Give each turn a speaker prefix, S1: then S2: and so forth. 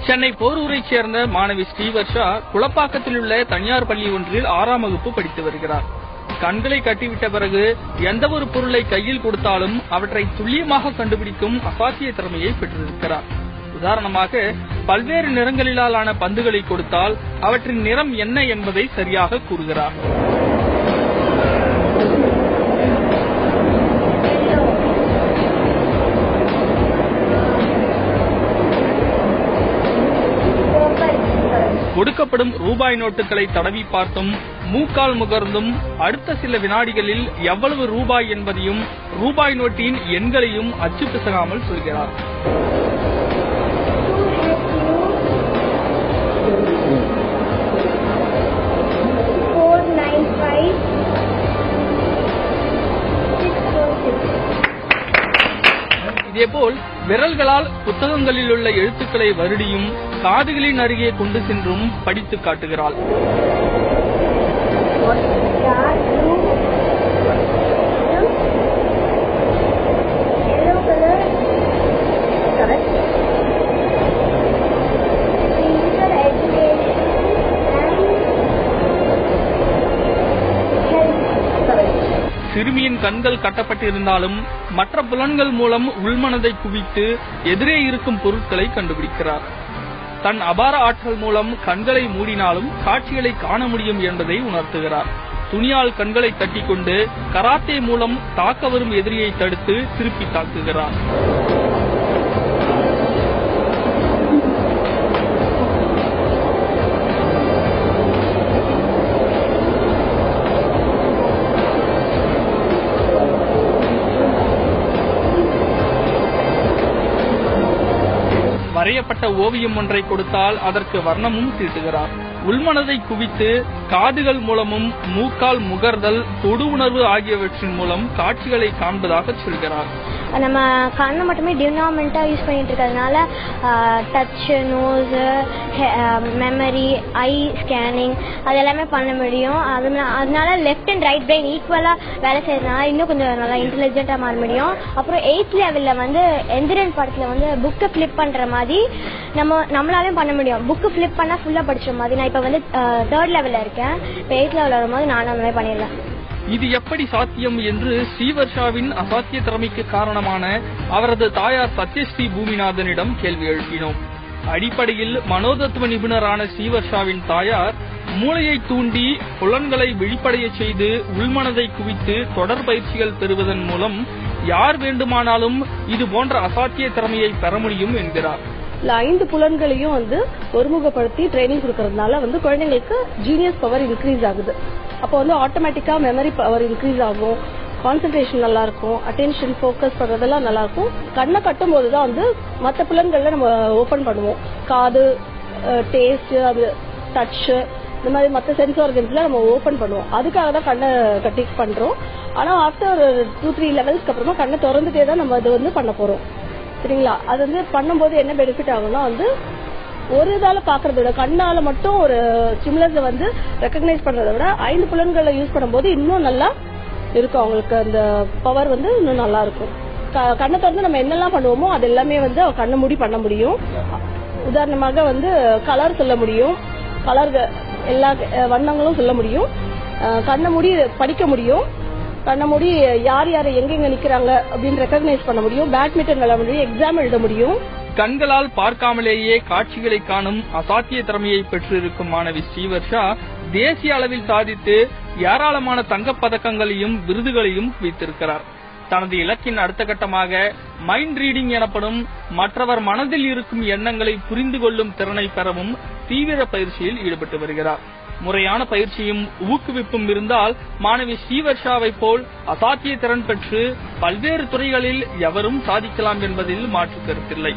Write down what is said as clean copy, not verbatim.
S1: சென்னை போரூரைச் சேர்ந்த மாணவி ஸ்ரீவர்ஷா குளப்பாக்கத்தில் உள்ள தனியார் பள்ளி ஒன்றில் 6ஆம் வகுப்பு படித்து வருகிறார். கண்களை கட்டிவிட்ட பிறகு எந்த ஒரு பொருளை கையில் கொடுத்தாலும் அவற்றை துல்லியமாக கண்டுபிடிக்கும் அசாத்திய திறமையை பெற்றிருக்கிறார். உதாரணமாக பல்வேறு நிறங்களிலான பந்துகளை கொடுத்தால் அவற்றின் நிறம் என்ன என்பதை சரியாக கூறுகிறார். கொடுக்கப்படும் ரூபாய் நோட்டுகளை தடவி பார்த்தும் மூக்கால் முகர்ந்தும் அடுத்த சில வினாடிகளில் எவ்வளவு ரூபாய் என்பதையும் ரூபாய் நோட்டின் எண்களையும் அச்சு பிசகாமல் சொல்கிறார். இதேபோல் விரல்களால் புத்தகங்களில் உள்ள எழுத்துக்களை வருடியும் காதுகளின் அருகே கொண்டு சென்றும் படித்து காட்டுகிறாள். சிறுமியின் கண்கள் கட்டப்பட்டிருந்தாலும் மற்ற புலன்கள் மூலம் உள்மனதை குவித்து எதிரே இருக்கும் பொருட்களை கண்டுபிடிக்கிறார். தன் அபார ஆற்றல் மூலம் கண்களை மூடினாலும் காட்சிகளை காண முடியும் என்பதை உணர்த்துகிறார். துணியால் கண்களை தட்டிக்கொண்டு கராத்தே மூலம் தாக்க வரும் எதிரியை தடுத்து திருப்பி தாக்குகிறார். வரையப்பட்ட ஓவியம் ஒன்றை கொடுத்தால் அதற்கு வர்ணமும் தீட்டுகிறார். உள்மனதை குவித்து காதுகள் மூலமும் மூக்கால் முகர்தல், தொடு உணர்வு ஆகியவற்றின் மூலம் காட்சிகளை காண்பதாக சொல்கிறார்.
S2: நம்ம கண்ணை மட்டுமே டினாமெண்டா யூஸ் பண்ணிட்டு இருக்கிறதுனால டச், நோஸ், மெமரி, ஐ ஸ்கேனிங் அது எல்லாமே பண்ண முடியும். அதனால லெஃப்ட் அண்ட் ரைட் பிரெயின் ஈக்குவலா வேலை செய்யறதுனால இன்னும் கொஞ்சம் நல்லா இன்டெலிஜென்ட்டா மாற முடியும். அப்புறம் 8th லெவல்ல வந்து எந்திரன் படத்துல வந்து புக்கை பிளிப் பண்ற மாதிரி நம்மளாலையும் பண்ண முடியும். புக்கு பிளிப் பண்ணா ஃபுல்லா படிச்ச மாதிரி. நான் இப்ப வந்து 3rd லெவல்ல இருக்கேன். இப்போ 8th லெவல் வரும்போது நானும் அந்த மாதிரி பண்ணிடலாம்.
S1: இது எப்படி சாத்தியம் என்று ஸ்ரீவர்ஷாவின் அசாத்திய திறமைக்கு காரணமான அவரது தாயார் சத்யஸ்ரீ பூமிநாதனிடம் கேள்வி எழுப்பினோம். அடிப்படையில் மனோதத்துவ நிபுணரான ஸ்ரீவர்ஷாவின் தாயார் மூளையை தூண்டி புலன்களை விழிப்படைய செய்து உள்மனதை குவித்து தொடர் பயிற்சிகள் பெறுவதன் மூலம் யார் வேண்டுமானாலும் இது போன்ற அசாத்திய திறமையை பெற முடியும் என்கிறார்.
S3: 5 புலன்களையும் வந்து ஒருமுகப்படுத்தி ட்ரைனிங் கொடுக்கறதுனால வந்து குழந்தைங்களுக்கு ஜீனியஸ் பவர் இன்க்ரீஸ் ஆகுது. அப்போ வந்து ஆட்டோமேட்டிக்கா மெமரி பவர் இன்க்ரீஸ் ஆகும், கான்சென்ட்ரேஷன் நல்லா இருக்கும், அட்டென்ஷன் ஃபோக்கஸ் பண்றதெல்லாம் நல்லா இருக்கும். கண்ணை கட்டும் போதுதான் வந்து மற்ற புலன்கள்ல நம்ம ஓபன் பண்ணுவோம். காது, டேஸ்ட், அது டச், இந்த மாதிரி மற்ற சென்ஸ் ஆர்கன்ஸ்ல நம்ம ஓபன் பண்ணுவோம். அதுக்காக தான் கண்ணை கட்டி பண்றோம். ஆனா ஆஃப்டர் 2-3 லெவல்ஸ்க்கு அப்புறமா கண்ணை திறந்துட்டே தான் நம்ம அது வந்து பண்ண போறோம். சரிங்களா? அது வந்து பண்ணும்போது என்ன பெனிஃபிட் ஆகும்னா வந்து ஒரு இதால பாக்குறத விட கண்ணால மட்டும் ஒரு ஸ்டிமுலஸ் வந்து ரெகக்னைஸ் பண்றதை விட 5 புலன்களை யூஸ் பண்ணும்போது இன்னும் நல்லா இருக்கும். அவங்களுக்கு அந்த பவர் வந்து இன்னும் நல்லா இருக்கும். கண்ணை திறந்து நம்ம என்னெல்லாம் பண்ணுவோமோ அது எல்லாமே வந்து கண்ணை மூடி பண்ண முடியும். உதாரணமாக வந்து கலர் சொல்ல முடியும், கலர் எல்லா வண்ணங்களும் சொல்ல முடியும், கண்ணை மூடி படிக்க முடியும், கண்ணை மூடி யார் யார் எங்கெங்க நிக்கிறாங்க அப்படின்னு ரெகக்னைஸ் பண்ண முடியும், பேட்மிண்டன் விளையாட முடியும், எக்ஸாம் எழுத முடியும்.
S1: கண்களால் பார்க்காமலேயே காட்சிகளை காணும் அசாத்திய திறமையை பெற்றிருக்கும் மாணவி ஸ்ரீவர்ஷா தேசிய அளவில் சாதித்து ஏராளமான தங்கப் பதக்கங்களையும் விருதுகளையும் குவித்திருக்கிறார். தனது இலக்கின் அடுத்த கட்டமாக மைண்ட் ரீடிங் எனப்படும் மற்றவர் மனதில் இருக்கும் எண்ணங்களை புரிந்து கொள்ளும் திறனை பெறவும் தீவிர பயிற்சியில் ஈடுபட்டு வருகிறார். முறையான பயிற்சியும் ஊக்குவிப்பும் இருந்தால் மாணவி ஸ்ரீவர்ஷாவை போல் அசாத்திய திறன் பெற்று பல்வேறு துறைகளில் எவரும் சாதிக்கலாம் என்பதில் மாற்று கருத்தில்லை.